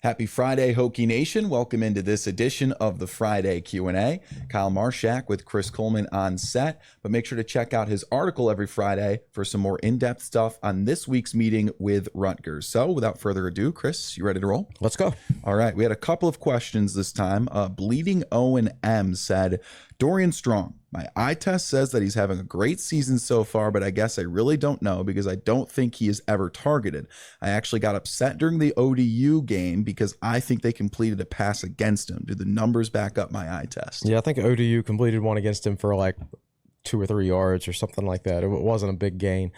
Happy Friday, Hokie Nation. Welcome into this edition of the Friday Q&A. Kyle Marchak with Chris Coleman on set, but make sure to check out his article every Friday for some more in-depth stuff on this week's meeting with Rutgers. So without further ado, Chris, you ready to roll? Let's go. All right, we had a couple of questions this time. Bleeding Owen M said, Dorian Strong, my eye test says that he's having a great season so far, but I guess I really don't know because I don't think he is ever targeted. I actually got upset during the ODU game because I think they completed a pass against him. Do the numbers back up my eye test? Yeah, I think ODU completed one against him for like 2 or 3 yards or something like that. It wasn't a big gain.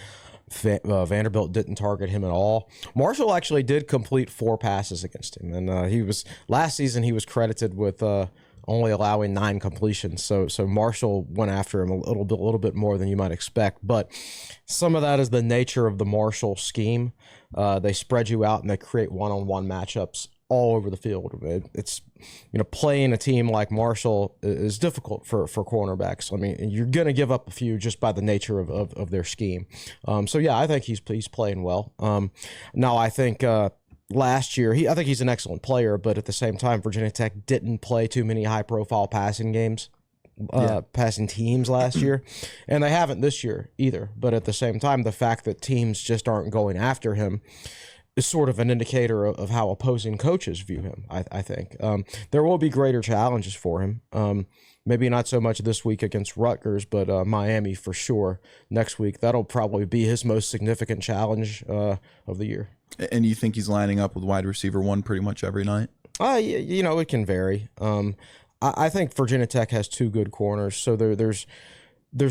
Vanderbilt didn't target him at all. Marshall actually did complete 4 passes against him, and last season he was credited with only allowing 9 completions. So Marshall went after him a little bit more than you might expect. But some of that is the nature of the Marshall scheme. They spread you out and they create one-on-one matchups all over the field. It's playing a team like Marshall is difficult for cornerbacks. I mean, you're going to give up a few just by the nature of their scheme. So yeah, I think he's playing well. Now I think last year, I think he's an excellent player, but at the same time, Virginia Tech didn't play too many high-profile passing teams last year, and they haven't this year either. But at the same time, the fact that teams just aren't going after him is sort of an indicator of how opposing coaches view him, I think. There will be greater challenges for him. Maybe not so much this week against Rutgers, but Miami for sure next week. That'll probably be his most significant challenge of the year. And you think he's lining up with wide receiver 1 pretty much every night? It can vary. I think Virginia Tech has 2 good corners, so there's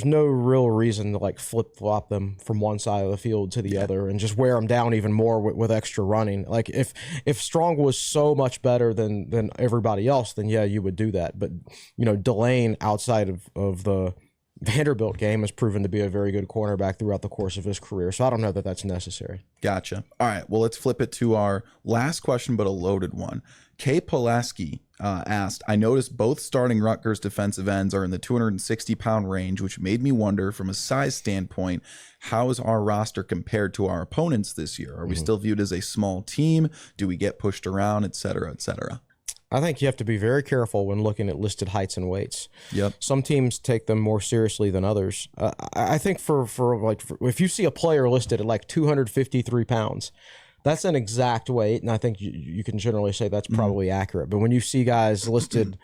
no real reason to like flip-flop them from one side of the field to the other and just wear them down even more with extra running. Like if Strong was so much better than everybody else, then yeah, you would do that. But Delane outside of the Vanderbilt game has proven to be a very good cornerback throughout the course of his career. So I don't know that that's necessary. Gotcha. All right. Well, let's flip it to our last question, but a loaded one. Kay Pulaski asked, I noticed both starting Rutgers defensive ends are in the 260-pound range, which made me wonder from a size standpoint, how is our roster compared to our opponents this year? Are we still viewed as a small team? Do we get pushed around, et cetera, et cetera? I think you have to be very careful when looking at listed heights and weights. Yep. Some teams take them more seriously than others. I think for if you see a player listed at like 253 pounds, that's an exact weight, and I think you can generally say that's probably accurate. But when you see guys listed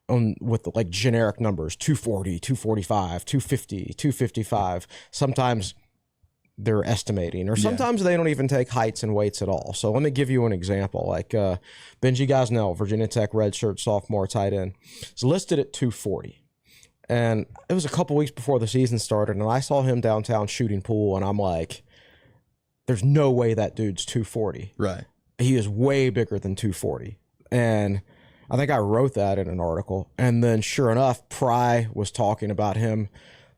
with like generic numbers, 240, 245, 250, 255, sometimes they're estimating, or sometimes they don't even take heights and weights at all. So let me give you an example. Like Benji Gosnell, Virginia Tech redshirt sophomore tight end, is listed at 240. And it was a couple weeks before the season started, and I saw him downtown shooting pool, and I'm like, there's no way that dude's 240. Right. He is way bigger than 240. And I think I wrote that in an article. And then sure enough, Pry was talking about him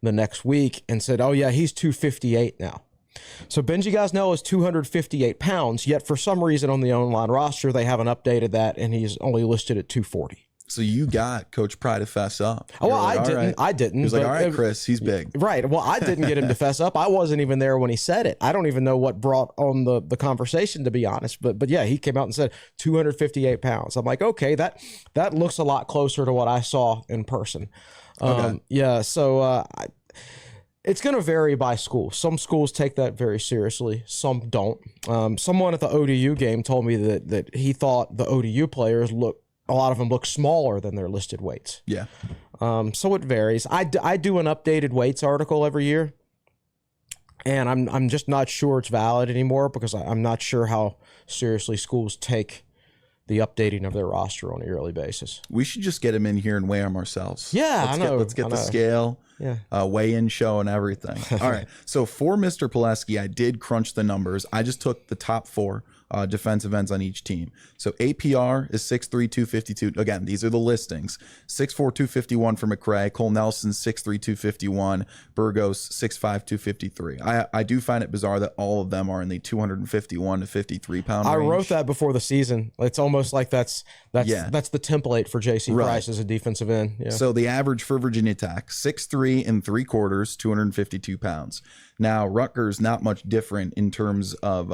the next week and said, oh yeah, he's 258 now. So Benji Gosnell is 258 pounds, yet for some reason on the online roster, they haven't updated that, and he's only listed at 240. So you got Coach Pry to fess up. Oh, well, I didn't. I didn't. He was like, all right, Chris, he's big. Right. Well, I didn't get him to fess up. I wasn't even there when he said it. I don't even know what brought on the conversation, to be honest. But yeah, he came out and said 258 pounds. I'm like, okay, that looks a lot closer to what I saw in person. Okay. Yeah, so it's going to vary by school. Some schools take that very seriously. Some don't. Someone at the ODU game told me that he thought the ODU players a lot of them look smaller than their listed weights. Yeah. So it varies. I do an updated weights article every year, and I'm just not sure it's valid anymore because I'm not sure how seriously schools take the updating of their roster on a yearly basis. We should just get him in here and weigh them ourselves. Yeah, let's get the scale, weigh-in show and everything. All right. So for Mr. Pulaski, I did crunch the numbers. I just took the top 4 defensive ends on each team. So APR is 6'3", 252. Again, these are the listings. 6'4", 251 for McRae. Cole Nelson, 6'3", 251. Burgos, 6'5", 253. I do find it bizarre that all of them are in the 251 to 53 pound range. I wrote that before the season. It's almost like that's the template for J.C. Price as a defensive end. Yeah. So the average for Virginia Tech, 6'3" and 3/4, 252 pounds. Now, Rutgers, not much different in terms of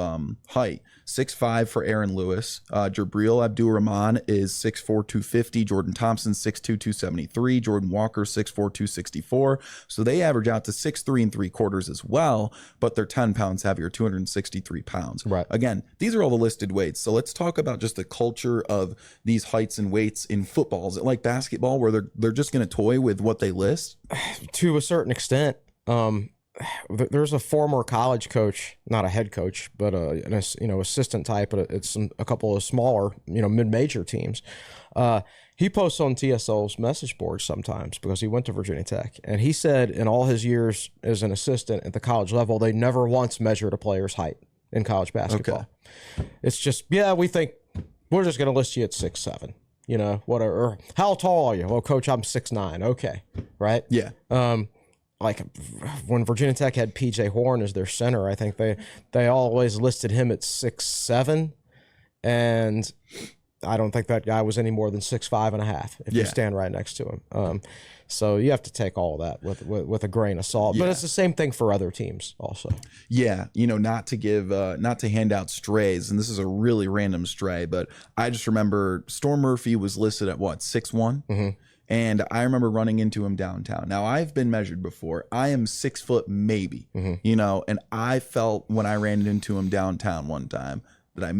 height. 6'5" for Aaron Lewis. Jabril Abdur-Rahman is 6'4", 250. Jordan Thompson, 6'2", 273. Jordan Walker, 6'4", 264. So they average out to 6'3 3/4 as well, but they're 10 pounds heavier, 263 pounds. Right. Again, these are all the listed weights. So let's talk about just the culture of these heights and weights in football. Is it like basketball where they're just going to toy with what they list? To a certain extent. There's a former college coach, not a head coach, but an assistant type. But it's a couple of smaller, mid-major teams. He posts on TSL's message board sometimes because he went to Virginia Tech, and he said in all his years as an assistant at the college level, they never once measured a player's height in college basketball. Okay. It's just, we think we're just going to list you at 6'7", whatever. Or, how tall are you? Well, coach, I'm 6'9". Okay, right? Yeah. Like when Virginia Tech had PJ Horn as their center, I think they always listed him at 6'7", and I don't think that guy was any more than 6'5.5" if you stand right next to him. So you have to take all of that with a grain of salt. But it's the same thing for other teams also. Yeah, not to hand out strays, and this is a really random stray, but I just remember Storm Murphy was listed at what, 6'1"? Mm-hmm. And I remember running into him downtown. Now, I've been measured before. I am 6 foot maybe, and I felt when I ran into him downtown one time that I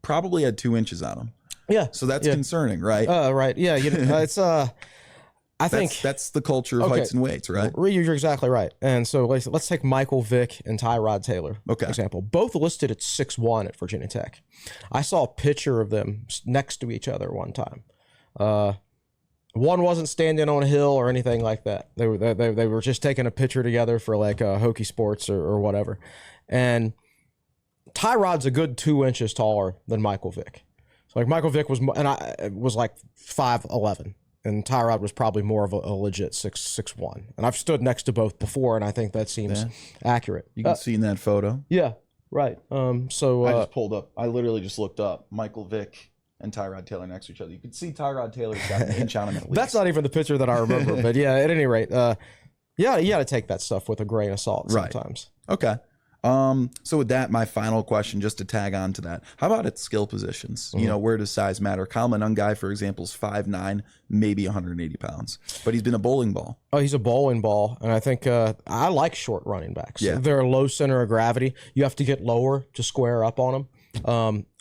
probably had 2 inches on him. Yeah. So that's concerning, right? Right. Yeah. It's I think that's the culture of heights and weights, right? You're exactly right. And so let's take Michael Vick and Tyrod Taylor, for example. Both listed at 6'1" at Virginia Tech. I saw a picture of them next to each other one time. One wasn't standing on a hill or anything like that. They were just taking a picture together for like Hokie Sports or whatever. And Tyrod's a good 2 inches taller than Michael Vick. So like Michael Vick was like 5'11", and Tyrod was probably more of a legit 6'1". And I've stood next to both before, and I think that seems accurate. You can see in that photo. Yeah, right. So I just pulled up. I literally just looked up Michael Vick and Tyrod Taylor next to each other. You could see Tyrod Taylor's got an inch on him at least. That's not even the picture that I remember, but yeah, at any rate, you got to take that stuff with a grain of salt sometimes. Right. Okay. So with that, my final question, just to tag on to that, how about at skill positions? Where does size matter? Kyle Monungai, for example, is 5'9", maybe 180 pounds, but he's been a bowling ball. Oh, he's a bowling ball, and I think I like short running backs. Yeah. They're a low center of gravity. You have to get lower to square up on them.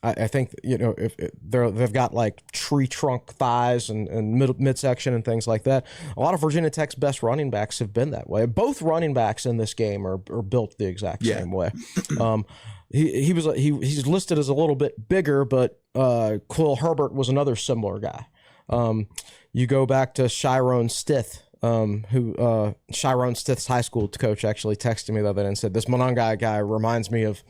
I think if they've got like tree trunk thighs and midsection and things like that. A lot of Virginia Tech's best running backs have been that way. Both running backs in this game are built the exact same way. He's listed as a little bit bigger, but Quill Herbert was another similar guy. You go back to Chiron Stith. Who Chiron Stith's high school coach actually texted me the other day and said, this Monungai guy reminds me of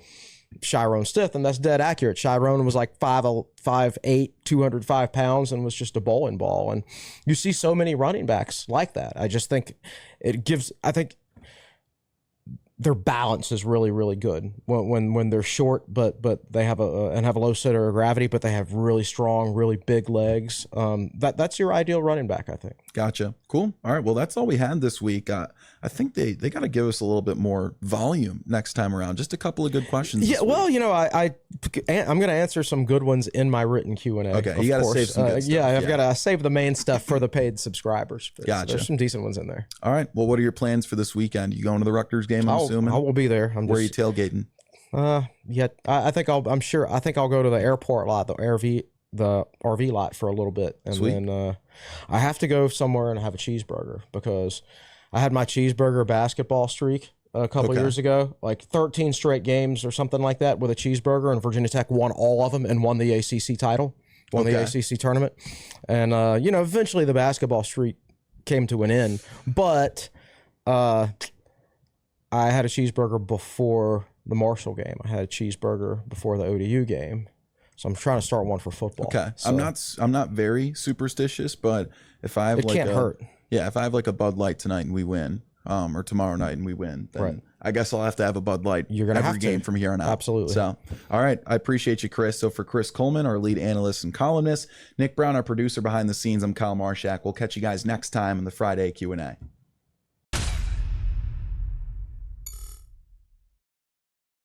Chiron Stith, and that's dead accurate. Chiron was like 5'8", 205 pounds, and was just a bowling ball. And you see so many running backs like that. I just think I think their balance is really, really good when they're short, but they have a low center of gravity, but they have really strong, really big legs. That's your ideal running back, I think. Gotcha. Cool. All right. Well, that's all we had this week. I think they got to give us a little bit more volume next time around. Just a couple of good questions. Yeah. Well, I'm going to answer some good ones in my written Q&A. Okay. You got to save some good stuff. Yeah. I've got to save the main stuff for the paid subscribers. Gotcha. There's some decent ones in there. All right. Well, what are your plans for this weekend? You going to the Rutgers game? I'm assuming. I will be there. Where are you tailgating? I think I'll go to the airport lot, the RV lot for a little bit, and Sweet. Then I have to go somewhere and have a cheeseburger because I had my cheeseburger basketball streak a couple years ago, like 13 straight games or something like that with a cheeseburger, and Virginia Tech won all of them and won the ACC title, the ACC tournament, and eventually the basketball streak came to an end, but I had a cheeseburger before the Marshall game. I had a cheeseburger before the ODU game. So I'm trying to start one for football. Okay. So, I'm not very superstitious, but if I have it can't hurt. Yeah, if I have like a Bud Light tonight and we win, or tomorrow night and we win, then I guess I'll have to have a Bud Light every game from here on out. Absolutely. So, all right. I appreciate you, Chris. So for Chris Coleman, our lead analyst and columnist, Nick Brown, our producer behind the scenes, I'm Kyle Marchak. We'll catch you guys next time on the Friday Q&A.